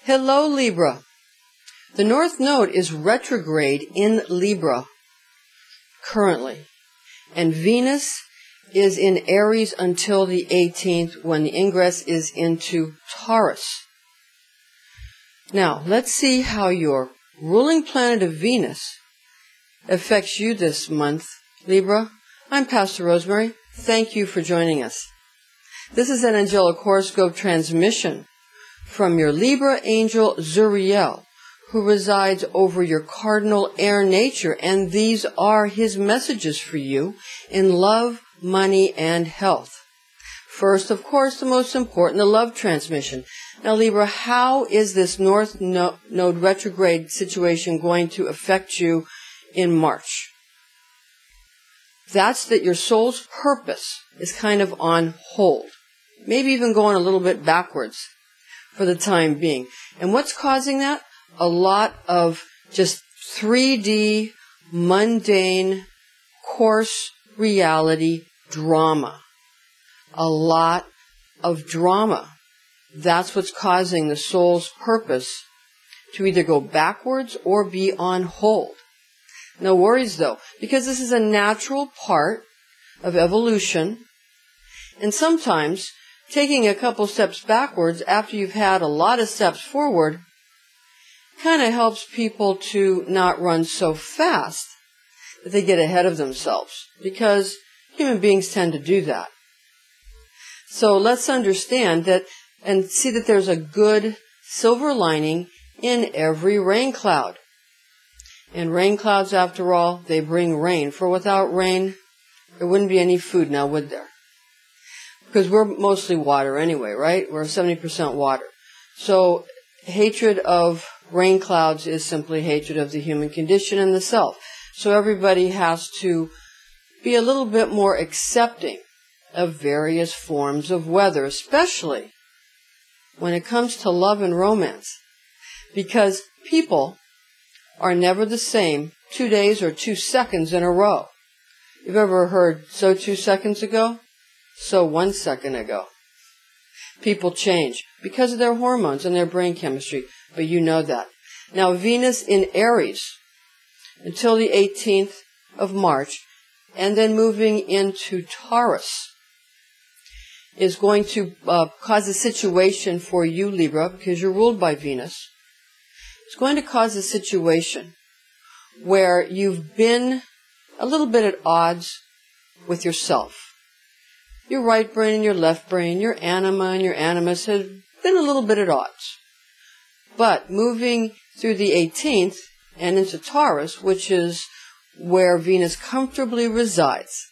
Hello, Libra. The North Node is retrograde in Libra currently, and Venus is in Aries until the 18th, when the ingress is into Taurus. Now, let's see how your ruling planet of Venus affects you this month, Libra. I'm Pastor Rosemary. Thank you for joining us. This is an angelic horoscope transmission from your Libra angel Zuriel, who resides over your cardinal air nature, and these are his messages for you in love, money, and health. First, of course, the most important, the love transmission. Now, Libra, how is this North Node retrograde situation going to affect you in March? That's that your soul's purpose is kind of on hold, maybe even going a little bit backwards for the time being. And what's causing that? A lot of just 3D, mundane, coarse reality drama. A lot of drama. That's what's causing the soul's purpose to either go backwards or be on hold. No worries, though, because this is a natural part of evolution. And sometimes taking a couple steps backwards after you've had a lot of steps forward kind of helps people to not run so fast that they get ahead of themselves, because human beings tend to do that. So let's understand that and see that there's a good silver lining in every rain cloud. And rain clouds, after all, they bring rain. For without rain, there wouldn't be any food now, would there? Because we're mostly water anyway, right? We're 70% water. So hatred of rain clouds is simply hatred of the human condition and the self. So everybody has to be a little bit more accepting of various forms of weather, especially when it comes to love and romance. Because people are never the same 2 days or 2 seconds in a row. You've ever heard, so 2 seconds ago? So 1 second ago. People change because of their hormones and their brain chemistry, but you know that. Now, Venus in Aries until the 18th of March, and then moving into Taurus, is going to cause a situation for you, Libra, because you're ruled by Venus. It's going to cause a situation where you've been a little bit at odds with yourself. Your right brain and your left brain, your anima and your animus have been a little bit at odds. But moving through the 18th and into Taurus, which is where Venus comfortably resides,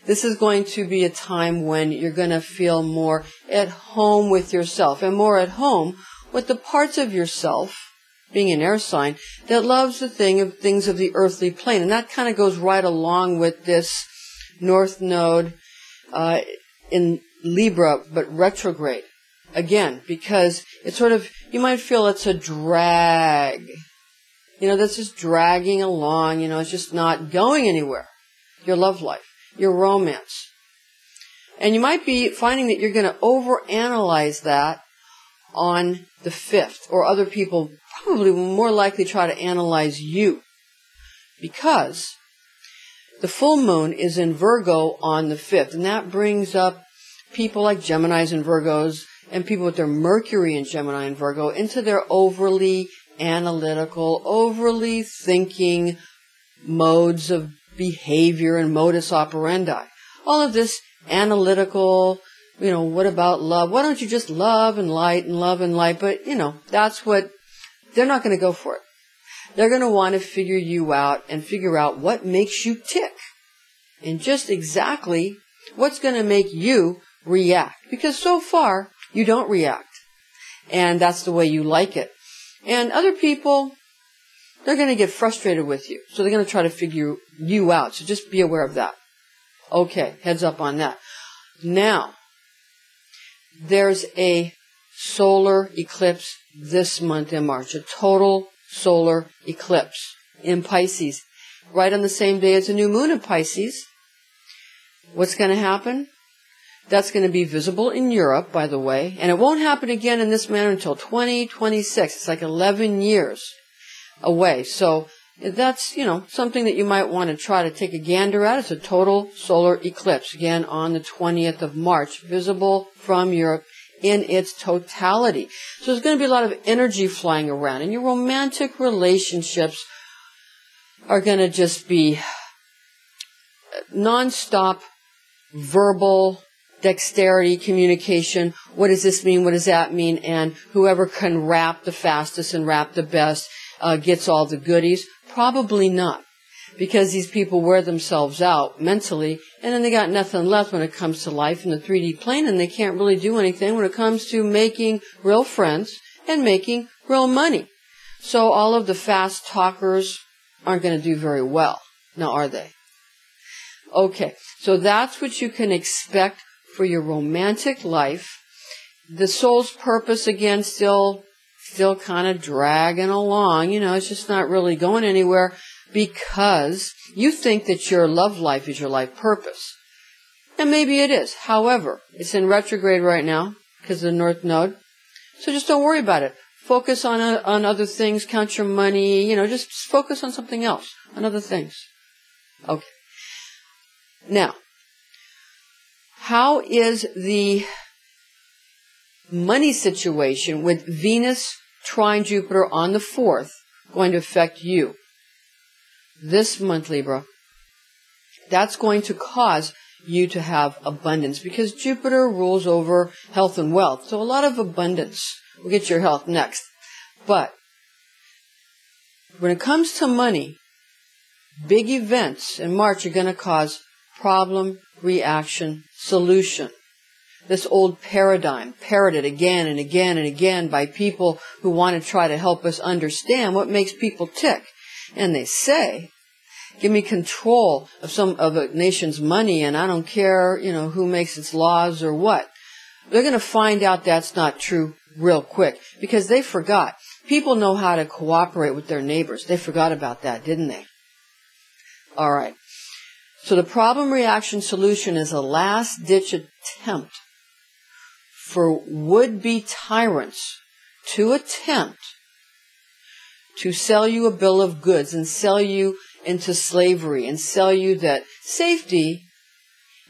this is going to be a time when you're going to feel more at home with yourself, and more at home with the parts of yourself, being an air sign, that loves the things of the earthly plane. And that kind of goes right along with this North Node in Libra, but retrograde. Again, because it's sort of, you might feel it's a drag. You know, that's just dragging along, you know, it's just not going anywhere. Your love life, your romance. And you might be finding that you're going to overanalyze that on the 5th, or other people probably will more likely try to analyze you, because the full moon is in Virgo on the 5th, and that brings up people like Geminis and Virgos, and people with their Mercury in Gemini and Virgo, into their overly analytical, overly thinking modes of behavior and modus operandi. All of this analytical, you know, what about love? Why don't you just love and light and love and light? But, you know, that's what, they're not going to go for it. They're going to want to figure you out and figure out what makes you tick, and just exactly what's going to make you react. Because so far, you don't react. And that's the way you like it. And other people, they're going to get frustrated with you. So they're going to try to figure you out. So just be aware of that. Okay, heads up on that. Now, there's a solar eclipse this month in March. A total solar eclipse in Pisces. Right on the same day as a new moon in Pisces. What's going to happen? That's going to be visible in Europe, by the way, and it won't happen again in this manner until 2026. It's like 11 years away. So that's, something that you might want to try to take a gander at. It's a total solar eclipse, again, on the 20th of March, visible from Europe in its totality. So there's going to be a lot of energy flying around, and your romantic relationships are going to just be nonstop verbal dexterity, communication. What does this mean? What does that mean? And whoever can rap the fastest and rap the best gets all the goodies. Probably not, because these people wear themselves out mentally, and then they got nothing left when it comes to life in the 3D plane, and they can't really do anything when it comes to making real friends and making real money. So all of the fast talkers aren't going to do very well. Now, are they? Okay, so that's what you can expect for your romantic life. The soul's purpose, again, still kind of dragging along. It's just not really going anywhere because you think that your love life is your life purpose. And maybe it is. However, it's in retrograde right now because of the North Node. So just don't worry about it. Focus on other things, count your money, just focus on something else, on other things. Okay. Now, how is the money situation with Venus trine Jupiter on the 4th going to affect you this month, Libra? That's going to cause you to have abundance because Jupiter rules over health and wealth. So a lot of abundance. We'll get your health next. But when it comes to money, big events in March are going to cause problem, reaction, solution. This old paradigm, parroted again and again and again by people who want to try to help us understand what makes people tick. And they say, give me control of a nation's money and I don't care, who makes its laws or what. They're going to find out that's not true real quick because they forgot. People know how to cooperate with their neighbors. They forgot about that, didn't they? All right. So the problem, reaction, solution is a last-ditch attempt for would-be tyrants to attempt to sell you a bill of goods and sell you into slavery and sell you that safety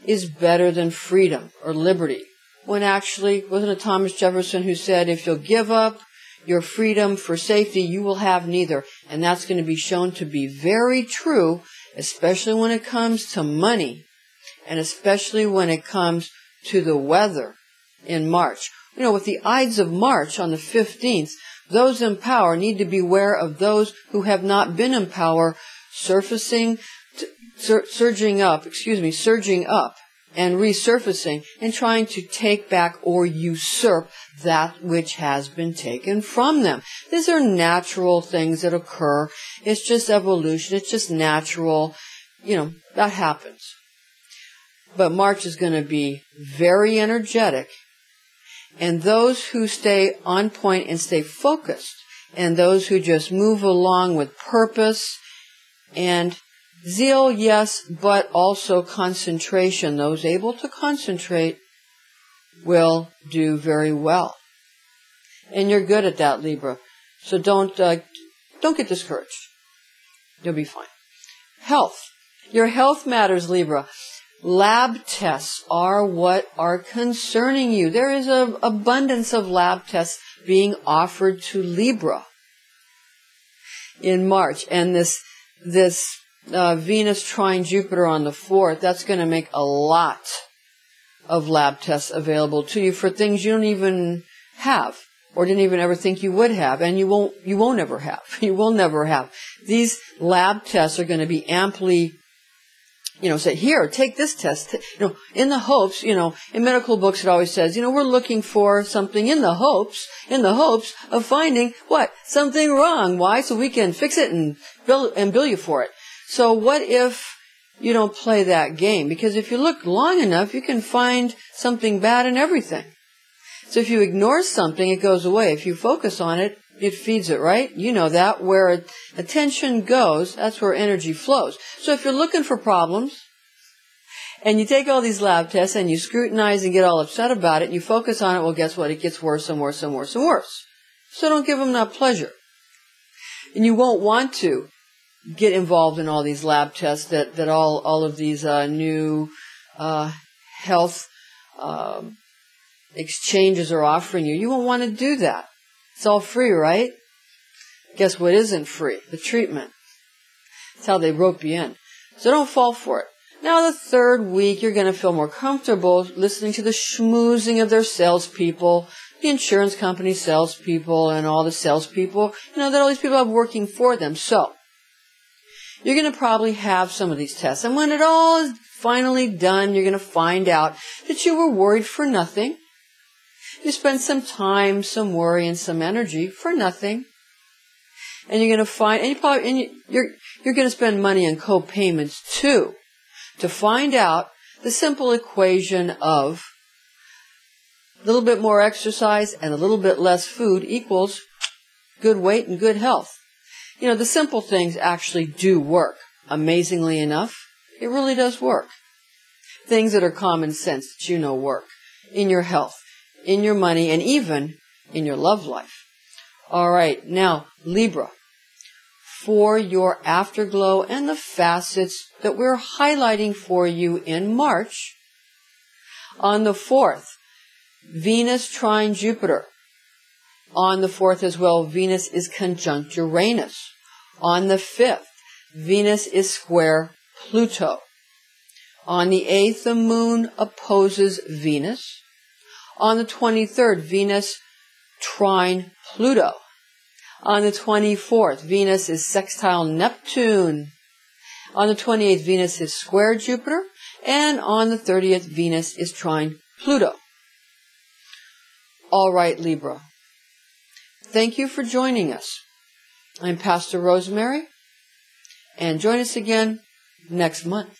is better than freedom or liberty. When actually, wasn't it Thomas Jefferson who said, if you'll give up your freedom for safety, you will have neither. And that's going to be shown to be very true, especially when it comes to money and especially when it comes to the weather in March. With the Ides of March on the 15th, those in power need to beware of those who have not been in power surging up and resurfacing and trying to take back or usurp that which has been taken from them. These are natural things that occur. It's just evolution. It's just natural. That happens. But March is going to be very energetic. And those who stay on point and stay focused, and those who just move along with purpose and zeal, yes, but also concentration. Those able to concentrate will do very well. And you're good at that, Libra. So don't get discouraged. You'll be fine. Health. Your health matters, Libra. Lab tests are what are concerning you. There is an abundance of lab tests being offered to Libra in March. And this Venus trine Jupiter on the 4th, that's going to make a lot of lab tests available to you for things you don't even have or didn't even ever think you would have, and you won't ever have. You will never have. These lab tests are going to be amply, say, here, take this test, in the hopes, in medical books it always says, we're looking for something in the hopes of finding what? Something wrong. Why? So we can fix it and bill you for it. So what if you don't play that game? Because if you look long enough, you can find something bad in everything. So if you ignore something, it goes away. If you focus on it, it feeds it, right? You know that. Where attention goes, that's where energy flows. So if you're looking for problems And you take all these lab tests and you scrutinize and get all upset about it and you focus on it, well, guess what? It gets worse and worse and worse and worse. So don't give them that pleasure. And you won't want to get involved in all these lab tests that all of these new health exchanges are offering you. You won't want to do that. It's all free, right? Guess what isn't free? The treatment. That's how they rope you in. So don't fall for it. Now the third week, you're going to feel more comfortable listening to the schmoozing of their salespeople, the insurance company salespeople, and all the salespeople, that all these people have working for them. So you're going to probably have some of these tests. And when it all is finally done, you're going to find out that you were worried for nothing. You spent some time, some worry, and some energy for nothing. And you're going to find, you're going to spend money on co-payments too, to find out the simple equation of a little bit more exercise and a little bit less food equals good weight and good health. The simple things actually do work. Amazingly enough, it really does work. Things that are common sense that work in your health, in your money, and even in your love life. All right, now, Libra, for your afterglow and the facets that we're highlighting for you in March, on the 4th, Venus trine Jupiter. On the 4th as well, Venus is conjunct Uranus. On the 5th, Venus is square Pluto. On the 8th, the moon opposes Venus. On the 23rd, Venus trine Pluto. On the 24th, Venus is sextile Neptune. On the 28th, Venus is square Jupiter. And on the 30th, Venus is trine Pluto. All right, Libra. Thank you for joining us. I'm Pastor Rosemary, and join us again next month.